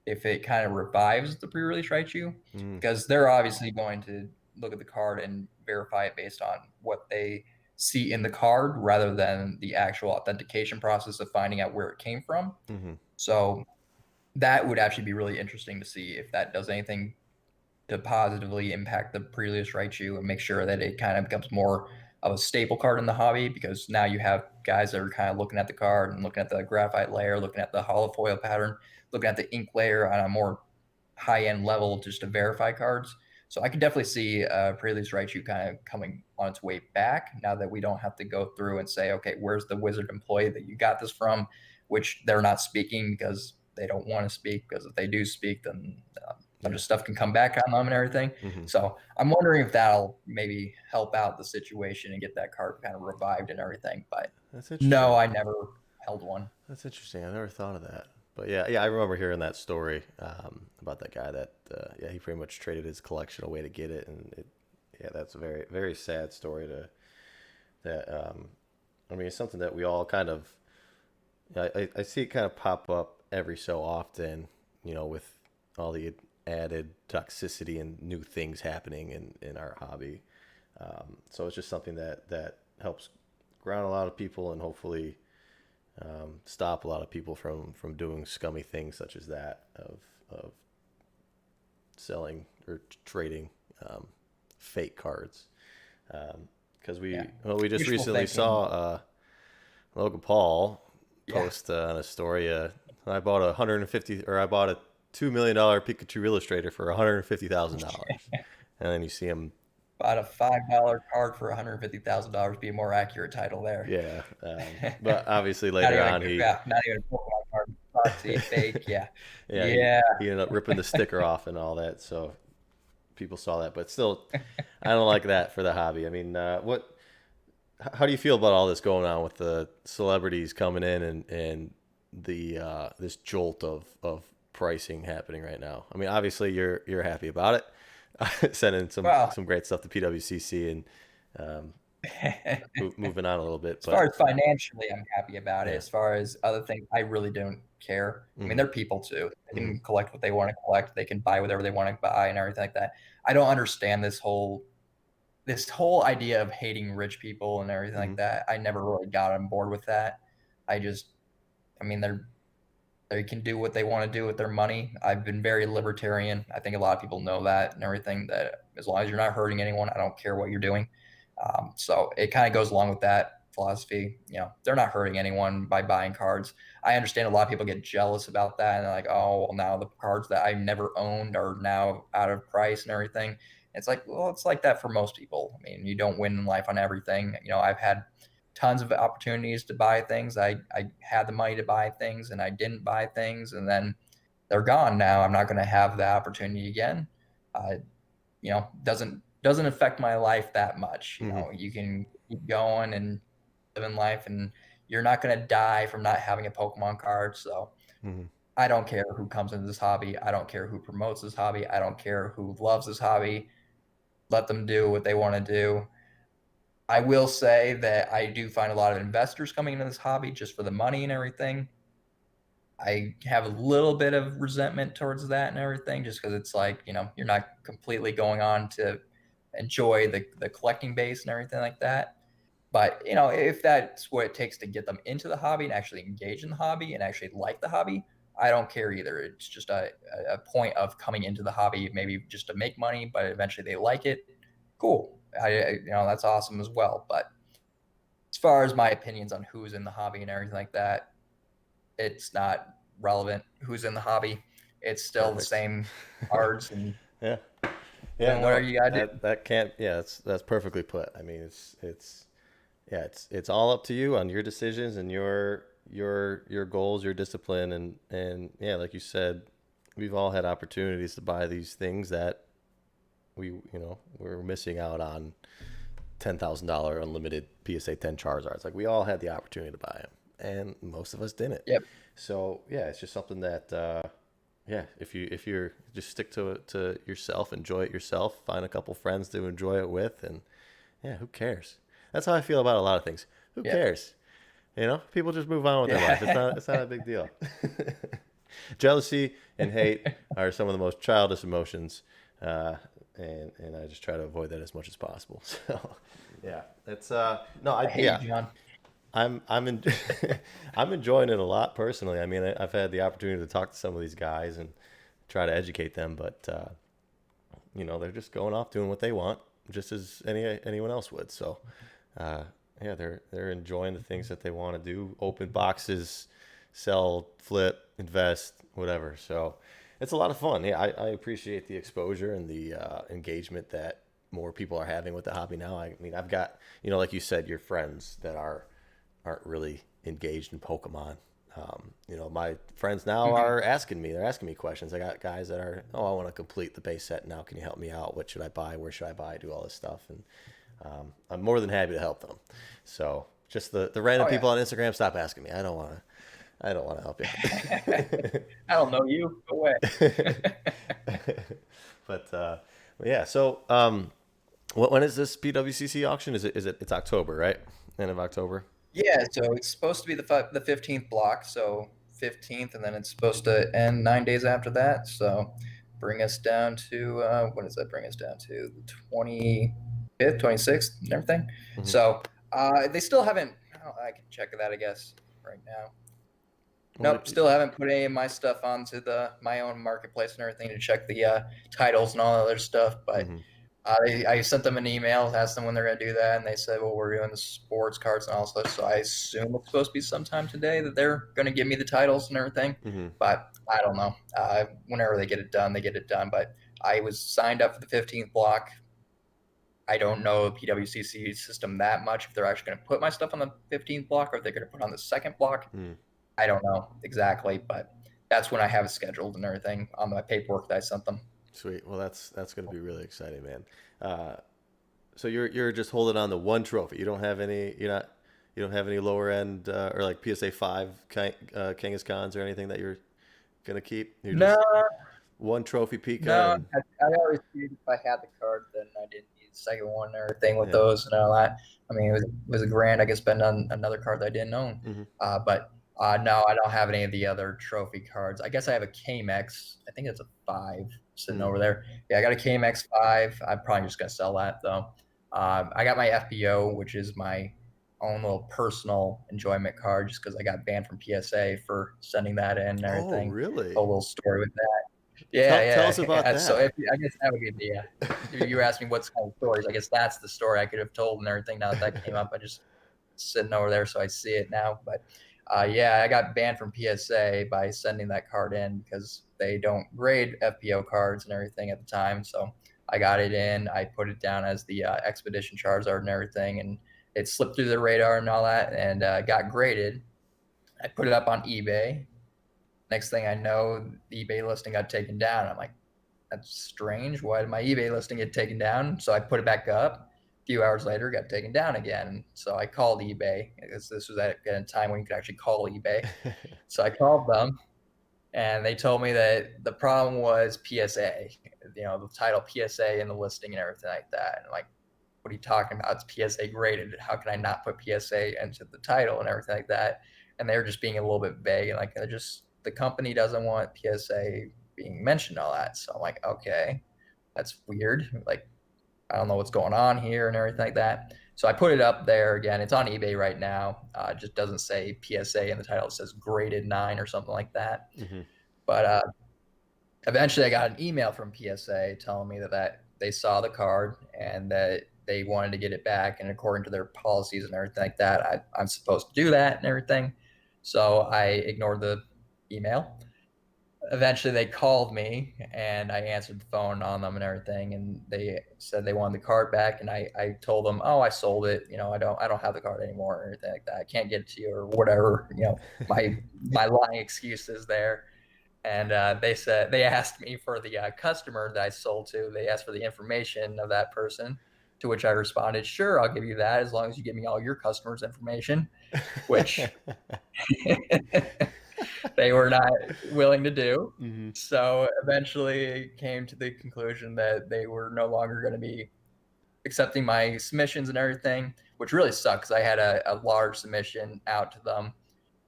if it kind of revives the pre-release Raichu, Hmm. because they're obviously going to look at the card and verify it based on what they see in the card rather than the actual authentication process of finding out where it came from. Hmm. So that would actually be really interesting to see if that does anything to positively impact the pre-release Raichu and make sure that it kind of becomes more of a staple card in the hobby, because now you have guys that are kind of looking at the card and looking at the graphite layer, looking at the holofoil pattern, looking at the ink layer on a more high-end level just to verify cards. So I can definitely see Prelude's Raichu kind of coming on its way back now that we don't have to go through and say, okay, where's the wizard employee that you got this from? Which they're not speaking because they don't want to speak. Because if they do speak, then a bunch Yeah. of stuff can come back on them and everything. Hmm. So I'm wondering if that'll maybe help out the situation and get that card kind of revived and everything. But That's no, interesting. I never held one. That's interesting. I never thought of that. But yeah, I remember hearing that story about that guy that he pretty much traded his collection away to get it, and that's a very very sad story to that. I mean, it's something that we all kind of I see it kind of pop up every so often, with all the added toxicity and new things happening in our hobby. So it's just something that helps ground a lot of people and hopefully stop a lot of people from doing scummy things such as that of selling or trading fake cards. Because Yeah. we just Wishful recently thinking. saw Logan Paul Yeah. post on a story. I bought I bought a $2 million Pikachu illustrator for $150,000, and then you see him. Bought a $5 card for $150,000. Be a more accurate title there. Yeah, but obviously later on Not even a Pokemon card. Proxy, fake. Yeah. yeah Yeah. he ended up ripping the sticker off and all that. So people saw that, but still, I don't like that for the hobby. I mean, how do you feel about all this going on with the celebrities coming in and the this jolt of pricing happening right now? I mean, obviously you're happy about it, sending Well, some great stuff to PWCC and as moving on a little bit, far but as financially, I'm happy about it. yeah. As far as other things, I really don't care. I mean, Hmm. they're people too. They Hmm. can collect what they want to collect. They can buy whatever they want to buy and everything like that. I don't understand this whole idea of hating rich people and everything Hmm. like that. I never really got on board with that. I just, I mean, they can do what they want to do with their money. I've been very libertarian. I think a lot of people know that and everything. That as long as you're not hurting anyone, I don't care what you're doing. So it kind of goes along with that philosophy. They're not hurting anyone by buying cards. I understand a lot of people get jealous about that and they're like, oh, well, now the cards that I never owned are now out of price and everything. It's like, well, it's like that for most people. I mean, you don't win in life on everything. I've had tons of opportunities to buy things. I had the money to buy things and I didn't buy things, and then they're gone now. I'm not going to have that opportunity again. Uh, doesn't affect my life that much. Hmm. You can keep going and living life, and you're not going to die from not having a Pokemon card. So Hmm. I don't care who comes into this hobby. I don't care who promotes this hobby. I don't care who loves this hobby. Let them do what they want to do. I will say that I do find a lot of investors coming into this hobby just for the money and everything. I have a little bit of resentment towards that and everything, just because it's like, you're not completely going on to enjoy the collecting base and everything like that. But, if that's what it takes to get them into the hobby and actually engage in the hobby and actually like the hobby, I don't care either. It's just a point of coming into the hobby, maybe just to make money, but eventually they like it. Cool. That's awesome as well. But as far as my opinions on who's in the hobby and everything like that, it's not relevant who's in the hobby. It's still the Perfect. same cards and Yeah. Yeah, doing whatever no, you gotta do. that can't. Yeah, that's perfectly put. I mean, it's all up to you on your decisions and your goals, your discipline, and yeah, like you said, we've all had opportunities to buy these things that we're missing out on $10,000 unlimited PSA 10 Charizards. Like we all had the opportunity to buy them, and most of us didn't. Yep. So yeah, it's just something that yeah, if you're just stick to it to yourself, enjoy it yourself, find a couple friends to enjoy it with, and yeah, who cares? That's how I feel about a lot of things. Who Yep. cares? People just move on with their life. It's Yeah. not it's not a big deal. Jealousy and hate are some of the most childish emotions, uh, and I just try to avoid that as much as possible. So yeah, it's no, I I hate you, yeah, John. I'm in, I'm enjoying it a lot personally. I mean, I've had the opportunity to talk to some of these guys and try to educate them, but they're just going off doing what they want, just as anyone else would. So, uh, yeah, they're enjoying the things that they want to do: open boxes, sell, flip, invest, whatever. So, It's a lot of fun. Yeah, I appreciate the exposure and the engagement that more people are having with the hobby now. I mean, I've got, like you said, your friends that aren't really engaged in Pokemon. My friends now Mhm. are asking me. They're asking me questions. I got guys that are, oh, I want to complete the base set now. Can you help me out? What should I buy? Where should I buy? Do all this stuff, and I'm more than happy to help them. So just the random Oh yeah. people on Instagram, stop asking me. I don't want to. I don't want to help you I don't know you. Go away. but yeah. So when is this PWCC auction? It's October, right? End of October. Yeah, so it's supposed to be the 15th block, so 15th, and then it's supposed to end 9 days after that. So bring us down to what does that bring us down to? The 25th, 26th, and everything. Mm-hmm. So they still haven't. Oh, I can check that, I guess, right now. What Nope, it, still haven't put any of my stuff onto the my own marketplace and everything to check the titles and all that other stuff. But mm-hmm. I sent them an email, asked them when they're going to do that, and they said, "Well, we're doing the sports cards and all stuff." So I assume it's supposed to be sometime today that they're going to give me the titles and everything. Mm-hmm. But I don't know. Whenever they get it done, they get it done. But I was signed up for the 15th block. I don't know the PWCC system that much. If they're actually going to put my stuff on the 15th block or if they're going to put it on the second block, Mm. I don't know exactly. But that's when I have it scheduled and everything on my paperwork that I sent them. Sweet. Well, that's going to be really exciting, man. So you're just holding on to one trophy. You don't have any. You don't have any lower end or like PSA 5 Kangaskhan's or anything that you're gonna keep. You're No, just one trophy Pika No, and I always figured if I had the card, then I didn't need the second one or thing with yeah. those and all that. I mean, it was a grand I could spend on another card that I didn't own. Mm-hmm. But no, I don't have any of the other trophy cards. I guess I have a KMX. I think it's a 5 sitting Mm. over there. Yeah, I got a KMX 5. I'm probably just gonna sell that though. I got my FBO, which is my own little personal enjoyment card, just because I got banned from PSA for sending that in and Oh, everything. A really? little story with that. Yeah, Tell us yeah. about So that. I guess that would be you asked me what's kind of stories. I guess that's the story I could have told and everything. Now that that came up, I just sitting over there, so I see it now. But yeah, I got banned from PSA by sending that card in because they don't grade FPO cards and everything at the time. So I got it in. I put it down as the Expedition Charizard and everything, and it slipped through the radar and all that, and got graded. I put it up on eBay. Next thing I know, the eBay listing got taken down. I'm like, that's strange. Why did my eBay listing get taken down? So I put it back up. A few hours later, it got taken down again. So I called eBay because this was at a time when you could actually call eBay. So I called them and they told me that the problem was PSA, the title PSA in the listing and everything like that. And I'm like, what are you talking about? It's PSA graded. How can I not put PSA into the title and everything like that? And they're just being a little bit vague and like the company doesn't want PSA being mentioned, all that. So I'm like, okay, that's weird. Like, I don't know what's going on here and everything like that. So I put it up there again. It's on eBay right now. It just doesn't say PSA in the title. It says graded 9 or something like that. Mm-hmm. But eventually I got an email from PSA telling me that they saw the card and that they wanted to get it back. And according to their policies and everything like that, I'm supposed to do that and everything. So I ignored the email. Eventually they called me and I answered the phone on them and everything. And they said they wanted the card back. And I told them, oh, I sold it. I don't have the card anymore or anything like that. I can't get it to you or whatever, my lying excuses there. And they asked me for the customer that I sold to. They asked for the information of that person, to which I responded, "Sure, I'll give you that as long as you give me all your customers' information," which they were not willing to do. Mm-hmm. So eventually, it came to the conclusion that they were no longer going to be accepting my submissions and everything, which really sucks. I had a large submission out to them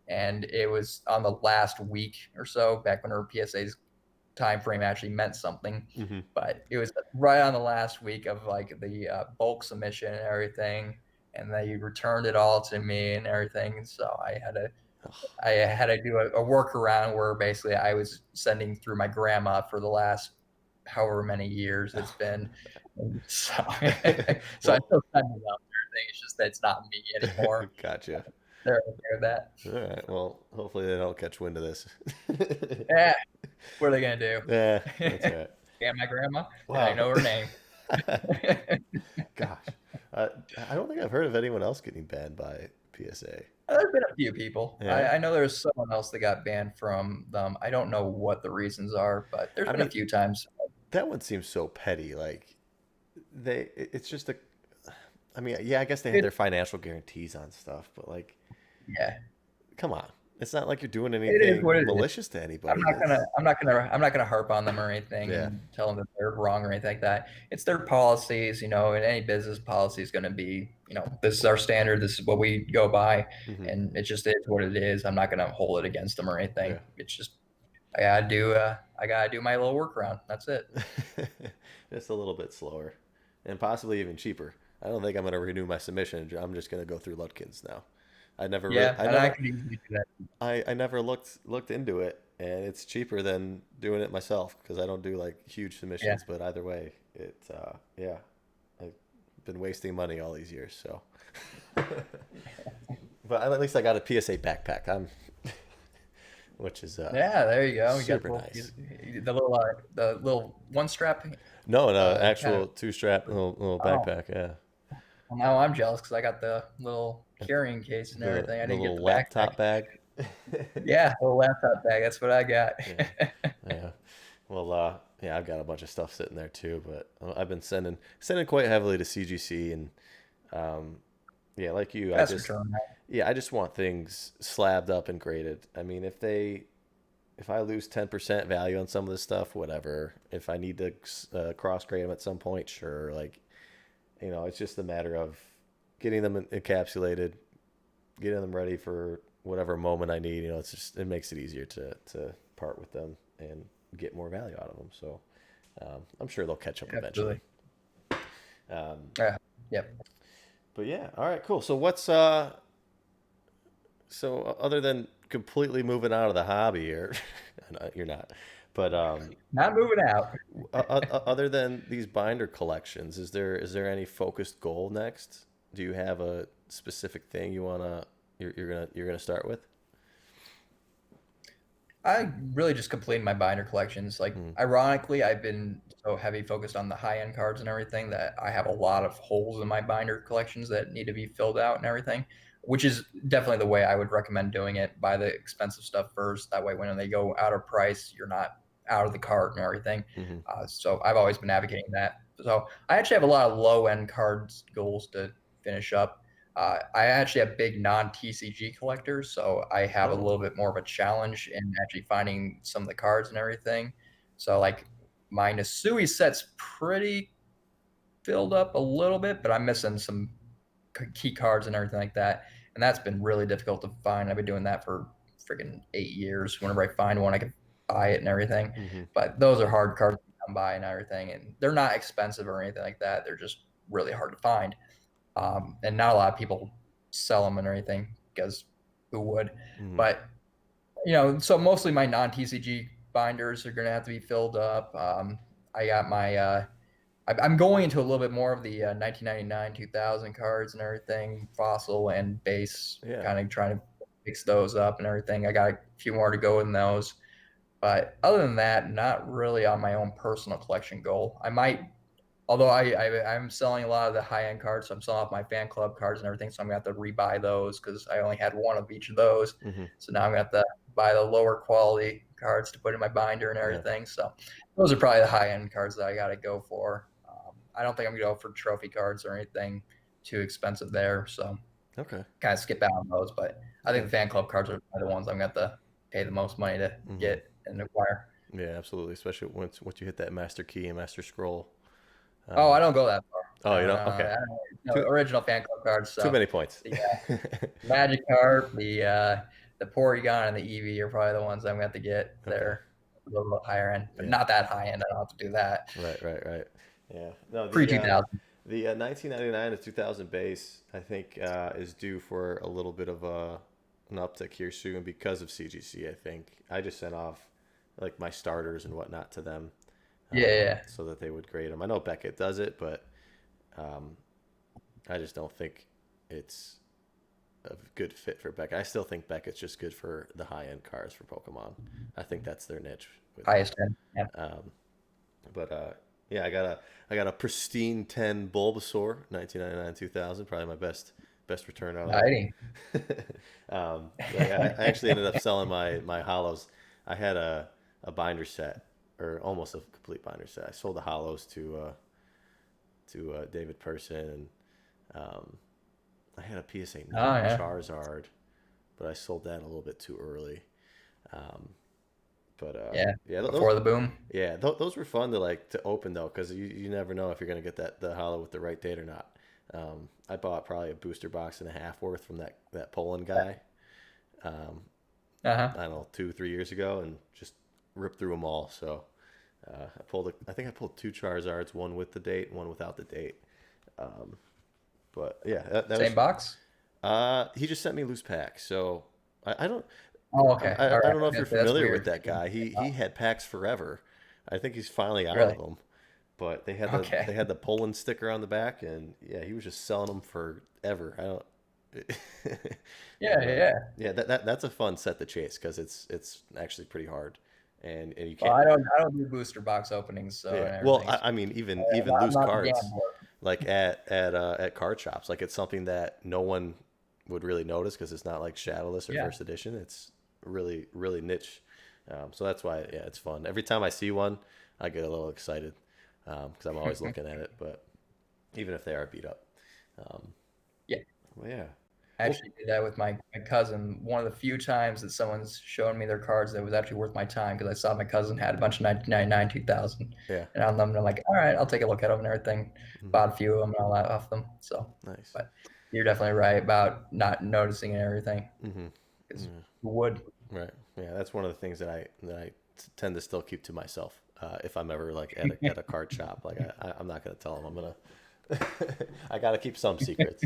and it was on the last week or so back when our PSA's time frame actually meant something. Mm-hmm. But it was right on the last week of like the bulk submission and everything, and they returned it all to me and everything. So I had to do a workaround where basically I was sending through my grandma for the last however many years it's been. So, so I Well, still send it out there. It's just that it's not me anymore. gotcha. They're okay with that. All right. Well, hopefully they don't catch wind of this. Yeah. What are they gonna do? Yeah, that's right. Scam my grandma? I Wow. know her name. Gosh. Uh, I don't think I've heard of anyone else getting banned by PSA. There's been a few people. Yeah. I know there's someone else that got banned from them. I don't know what the reasons are, but there's I been a mean, few times. that one seems so petty. Like it's just a. I mean, yeah, I guess they had It, their financial guarantees on stuff, but like, yeah, come on, it's not like you're doing it is what anything it is. malicious to anybody. It's I'm not gonna harp on them or anything yeah. and tell them that they're wrong or anything like that. It's their policies, and any business policy is going to be, this is our standard, this is what we go by, Hmm. and it just is what it is. I'm not gonna hold it against them or Yeah. anything. It's just I gotta do my little workaround. That's it. Just a little bit slower, and possibly even cheaper. I don't think I'm going to renew my submission. I'm just going to go through Lutkins now. Yeah, and I can easily do that. I never looked into it, and it's cheaper than doing it myself because I don't do like huge Yeah, submissions. But either way, yeah, I've been wasting money all these years. So, but at least I got a PSA backpack. Which is yeah. There you go. You got super nice. the little one strap. No, Kind actual of. two strap little Oh, backpack. Yeah, well, now I'm jealous because I got the little carrying case and everything. I the didn't get little the backpack. laptop bag. Yeah, little laptop bag. That's what I got. Yeah, yeah. Well, yeah, I've got a bunch of stuff sitting there too, but I've been sending quite heavily to CGC, and um, yeah, like you, That's return. I just want things slabbed up and graded. I mean, if I lose 10% value on some of this stuff, whatever. If I need to cross grade them at some point, sure. Like, it's just a matter of getting them encapsulated, getting them ready for whatever moment I need. It makes it easier to part with them and get more value out of them. So I'm sure they'll catch up eventually. Absolutely. Um, Yep. but yeah, all right, cool. So other than completely moving out of the hobby, or no, you're not, but Not moving out. other than these binder collections, is there any focused goal next? Do you have a specific thing you're gonna start with? I really just completed my binder collections. Like, Mm. ironically, I've been so heavy focused on the high end cards and everything that I have a lot of holes in my binder collections that need to be filled out and everything, which is definitely the way I would recommend doing it. Buy the expensive stuff first. That way, when they go out of price, you're not out of the cart and everything. Hmm. So I've always been advocating that. So I actually have a lot of low end cards goals to finish up. I actually have big non-TCG collectors, so I have a Oh. little bit more of a challenge in actually finding some of the cards and everything. So like my Nasui set's pretty filled up a little bit, but I'm missing some key cards and everything like that, and that's been really difficult to find. I've been doing that for freaking 8 years. Whenever I find one, I can buy it and everything, Hmm. but those are hard cards to come by and everything, and they're not expensive or anything like that. They're just really hard to find. And not a lot of people sell them and everything because who would? Hmm. But so mostly my non-TCG binders are going to have to be filled up. I got my I'm going into a little bit more of the 1999 2000 cards and everything, fossil and base, Yeah. kind of trying to fix those up and everything. I got a few more to go in those. But other than that, not really on my own personal collection goal. I might, although I'm selling a lot of the high end cards, so I'm selling off my fan club cards and everything. So I'm gonna have to rebuy those because I only had one of each of those. Hmm. So now I'm gonna have to buy the lower quality cards to put in my binder and Yeah. everything. So those are probably the high end cards that I got to go for. I don't think I'm gonna go for trophy cards or anything too expensive there. So Okay. kind of skip out on those. But I think Okay. the fan club cards are the ones I'm gonna have to pay the most money to Hmm. get and acquire. Yeah, absolutely. Especially once you hit that master key and master scroll. Oh, Um, I don't go that far. oh, you No, know. no, Okay. I don't, no Too original fan club cards. too So many points. the Magikarp, the Porygon, and the Eevee are probably the ones I'm gonna have to get. Okay. They're a little higher end, but Yeah. not that high end. I don't have to do that. Right. Yeah. No, Pre 2000. the 1999 to 2000 base, I think, is due for a little bit of an uptick here soon because of CGC. I think I just sent off like my starters and whatnot to them, Yeah. so that they would grade them. I know Beckett does it, but um, I just don't think it's a good fit for Beckett. I still think Beckett's just good for the high end cars for Pokemon. I think that's their niche with it. Highest end. Yeah. Um, but yeah, I got a pristine 10 Bulbasaur, 1999 2000, probably my best return out of Exciting. that. But yeah, I actually ended up selling my hollows. I had a binder set, or almost a complete binder set. I sold the hollows to David Person, and I had a PSA Oh 9 yeah. Charizard, but I sold that a little bit too early. Um, but Yeah. yeah, those Before the boom. those were fun to open though, because you never know if you're gonna get the hollow with the right date or not. I bought probably a booster box and a half worth from that Poland guy. Um, Uh-huh. I don't know, 2 3 years ago, and just ripped through them all. So I think I pulled two Charizards, one with the date, one without the date. Um, but yeah, that was Same box? he just sent me loose packs, so I don't Oh, okay. All I right. don't know if you're That's familiar with weird. that guy. He had packs forever. I think he's finally out of Really? them. But they Okay. had the Poland sticker on the back, and yeah, he was just selling them forever. I don't. Yeah, But yeah. yeah, that's a fun set to chase because it's actually pretty hard, and you Well, can't. I don't do booster box openings so Yeah, and well, everything. So I mean, I'm even not, I'm loose not the cards, gambler. like at card shops, like it's something that no one would really notice because it's not like Shadowless or Yeah. First Edition. It's really niche. So that's why, yeah, it's fun. Every time I see one, I get a little excited because I'm always looking at it. But even if they are beat up, um, Yeah. well, yeah. I Well, actually did that with my cousin. One of the few times that someone's shown me their cards that was actually worth my time because I saw my cousin had a bunch of 1999, 2000, yeah. and on them, and I'm like, all right, I'll take a look at them and everything. Hmm. Bought a few of them and all that off them. So, Nice. but you're definitely right about not noticing and everything Hmm. because Yeah. who would? Right. Yeah, that's one of the things that I tend to still keep to myself. If I'm ever like at a card shop, like I'm not gonna tell them. I'm gonna I gotta keep some secrets.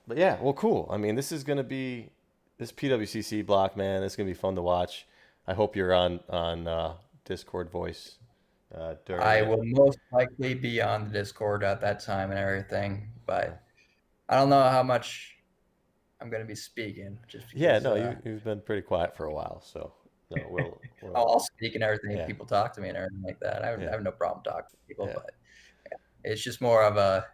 But yeah, well, cool. I mean, this is gonna be this PWCC block, man. It's gonna be fun to watch. I hope you're on Discord voice during I it. will most likely be on the Discord at that time and everything, Okay. but I don't know how much I'm going to be speaking just Yeah, because no, you've been pretty quiet for a while, so no, we'll I'll speak and everything if yeah, people talk to me and everything like that. I yeah, have no problem talking to people, yeah. but it's just more of a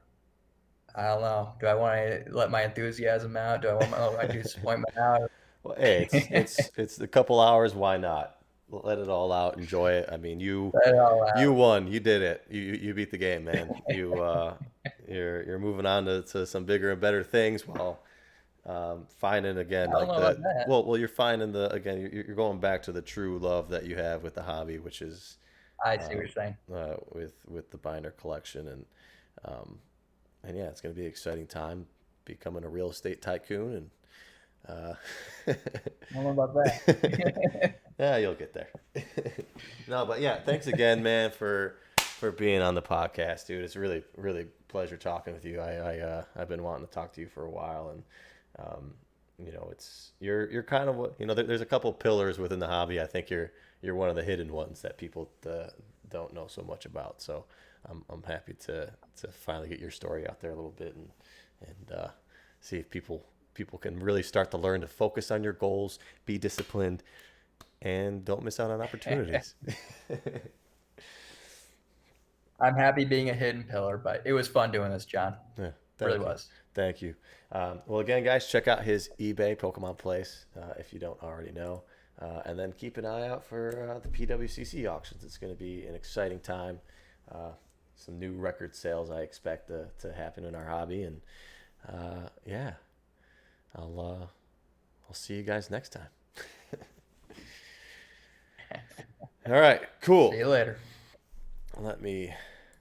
I don't know. Do I want to let my enthusiasm out? Do I want my disappointment out? Well, hey, it's a couple hours. Why not? Let it all out. Enjoy it. I mean, Let it all you out. won. You did it. You beat the game, man. You're moving on to some bigger and better things while finding again I don't like know about the that. you're finding the again you're going back to the true love that you have with the hobby, which is I see what you're saying. with the binder collection, um, and yeah, it's gonna be an exciting time becoming a real estate tycoon and uh, I don't know about that. yeah, you'll get there. No, but yeah, thanks again, man, for being on the podcast, dude. It's really pleasure talking with you. I've been wanting to talk to you for a while, and um, it's you're kind of what there's a couple pillars within the hobby. I think you're one of the hidden ones that people don't know so much about. So I'm happy to finally get your story out there a little bit and see if people can really start to learn to focus on your goals, be disciplined, and don't miss out on opportunities. I'm happy being a hidden pillar, but it was fun doing this, John. Yeah, Really thank you. was. Thank you. Well, again, guys, check out his eBay Pokemon Place if you don't already know. And then keep an eye out for the PWCC auctions. It's going to be an exciting time. Some new record sales I expect to happen in our hobby. And yeah, I'll see you guys next time. All right, See cool. you later. Let me